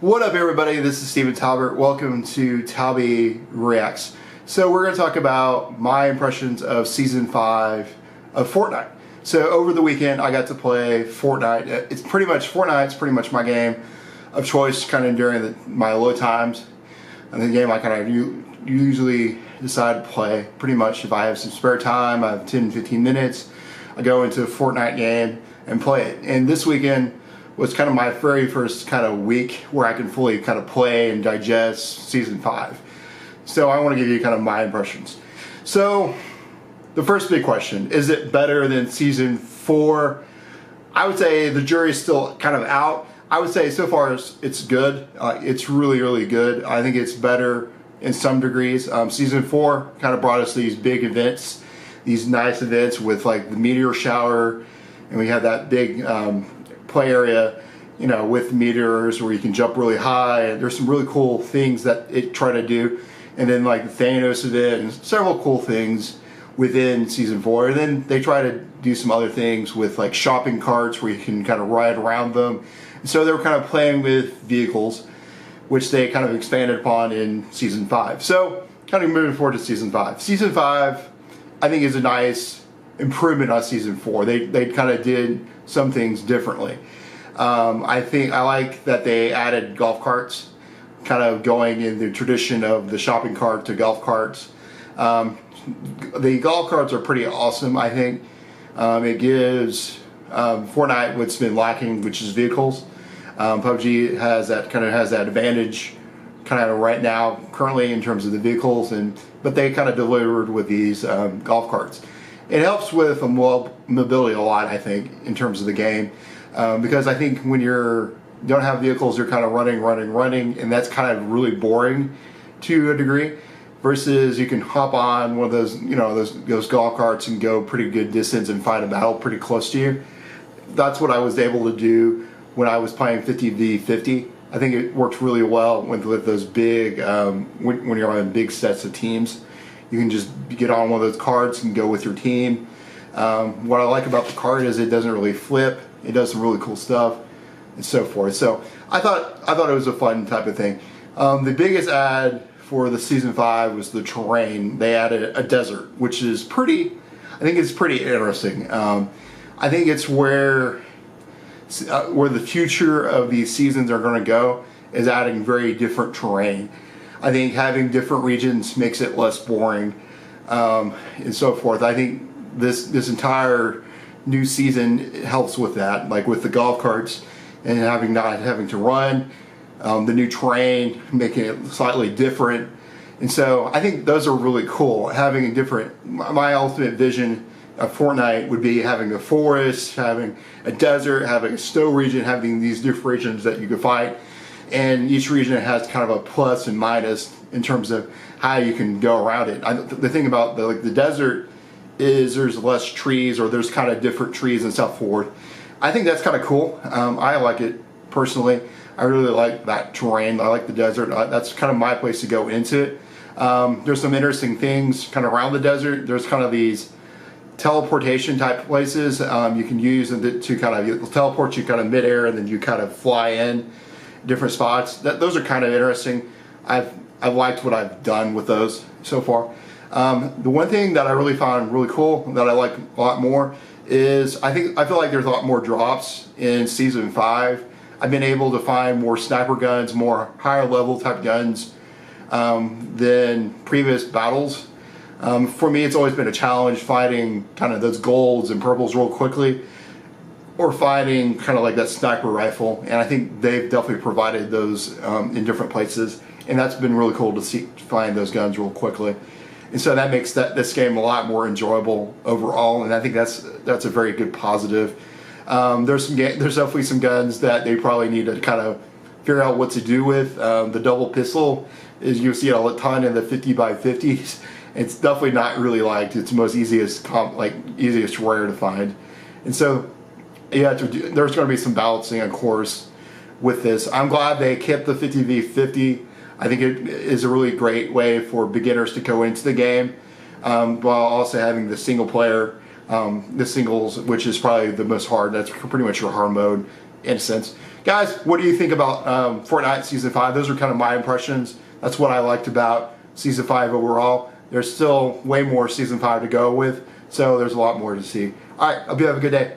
What up, everybody? This is Steven Talbert. Welcome to TalbyReacts. So we're going to talk about my impressions of Season 5 of Fortnite. So over the weekend, I got to play Fortnite. Fortnite's pretty much my game of choice kind of during my low times. And the game I kind of usually decide to play pretty much if I have some spare time. I have 10-15 minutes. I go into a Fortnite game and play it. And this weekend was kind of my very first kind of week where I can fully kind of play and digest Season 5. So I want to give you kind of my impressions. So the first big question, is it better than Season 4? I would say the jury's still kind of out. I would say so far it's good. It's really, really good. I think it's better in some degrees. Season 4 kind of brought us these big events, these nice events with like the meteor shower, and we had that big play area, you know, with meteors where you can jump really high, and there's some really cool things that it tried to do. And then like the Thanos event and several cool things within Season 4. And then they try to do some other things with like shopping carts where you can kind of ride around them. And so they were kind of playing with vehicles, which they kind of expanded upon in Season 5. So kind of moving forward to Season 5. Season 5, I think, is a nice improvement on Season 4. They kind of did some things differently. I like that they added golf carts, kind of going in the tradition of the shopping cart to golf carts. The golf carts are pretty awesome, I think. It gives Fortnite what's been lacking, which is vehicles. PUBG has that advantage kind of right now, currently, in terms of the vehicles, but they kind of delivered with these golf carts. It helps with mobility a lot, I think, in terms of the game, because I think when you don't have vehicles, you're kind of running, and that's kind of really boring to a degree. Versus you can hop on one of those, you know, those golf carts and go pretty good distance and fight a battle pretty close to you. That's what I was able to do when I was playing 50v50. I think it works really well with those big, when you're on big sets of teams. You can just get on one of those carts and go with your team. What I like about the cart is it doesn't really flip. It does some really cool stuff and so forth. So I thought it was a fun type of thing. The biggest add for the Season 5 was the terrain. They added a desert, which is pretty interesting. I think it's where the future of these seasons are going to go, is adding very different terrain. I think having different regions makes it less boring, and so forth. I think this entire new season helps with that, like with the golf carts and not having to run, the new terrain making it slightly different. And so I think those are really cool. Having a different, my ultimate vision of Fortnite would be having a forest, having a desert, having a snow region, having these different regions that you could fight. And each region has kind of a plus and minus in terms of how you can go around it. The thing about the desert is there's less trees, or there's kind of different trees and stuff forth. I think that's kind of cool. I like it personally. I really like that terrain. I like the desert. That's kind of my place to go into it. There's some interesting things kind of around the desert. There's kind of these teleportation type places you can use to kind of teleport you kind of midair, and then you kind of fly in different spots. Those are kind of interesting. I've liked what I've done with those so far. The one thing that I really found really cool that I like a lot more is I feel like there's a lot more drops in Season 5. I've been able to find more sniper guns, more higher level type guns than previous battles. For me, it's always been a challenge fighting kind of those golds and purples real quickly, or fighting kind of like that sniper rifle. And I think they've definitely provided those in different places, and that's been really cool to find those guns real quickly. And so that makes this game a lot more enjoyable overall, and I think that's a very good positive. There's definitely some guns that they probably need to kind of figure out what to do with. The double pistol is, you see it a ton in the 50x50s. It's definitely not really liked. It's the most easiest rare to find, and so there's going to be some balancing, of course, with this. I'm glad they kept the 50v50. I think it is a really great way for beginners to go into the game, while also having the single player, the singles, which is probably the most hard. That's pretty much your hard mode in a sense. Guys, what do you think about Fortnite Season 5? Those are kind of my impressions. That's what I liked about Season 5 overall. There's still way more Season 5 to go with, so there's a lot more to see. All right, I hope you have a good day.